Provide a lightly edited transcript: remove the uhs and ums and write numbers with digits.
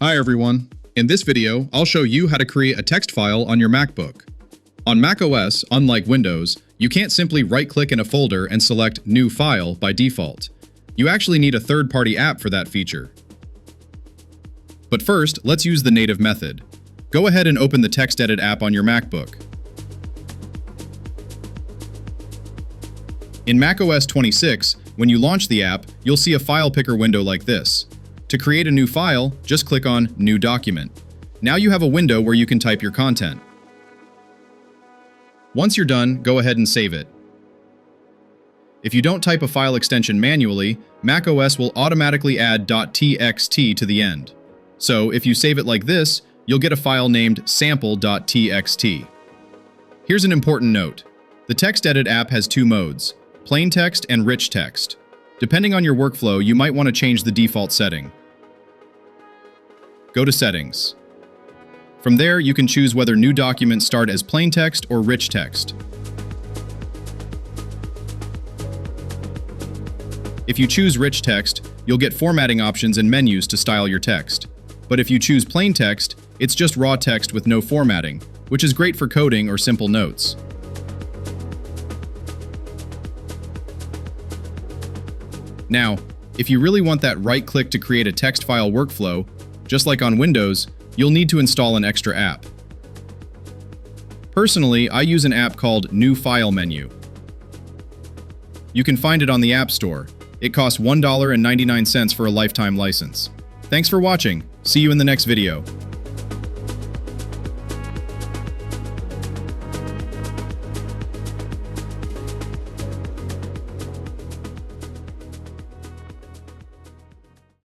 Hi everyone. In this video, I'll show you how to create a text file on your MacBook. On macOS, unlike Windows, you can't simply right-click in a folder and select New File by default. You actually need a third-party app for that feature. But first, let's use the native method. Go ahead and open the TextEdit app on your MacBook. In macOS 26, when you launch the app, you'll see a file picker window like this. To create a new file, just click on New Document. Now you have a window where you can type your content. Once you're done, go ahead and save it. If you don't type a file extension manually, macOS will automatically add .txt to the end. So if you save it like this, you'll get a file named sample.txt. Here's an important note. The TextEdit app has two modes, plain text and rich text. Depending on your workflow, you might want to change the default setting. Go to Settings. From there, you can choose whether new documents start as plain text or rich text. If you choose rich text, you'll get formatting options and menus to style your text. But if you choose plain text, it's just raw text with no formatting, which is great for coding or simple notes. Now, if you really want that right-click to create a text file workflow, just like on Windows, you'll need to install an extra app. Personally, I use an app called New File Menu. You can find it on the App Store. It costs $1.99 for a lifetime license. Thanks for watching. See you in the next video.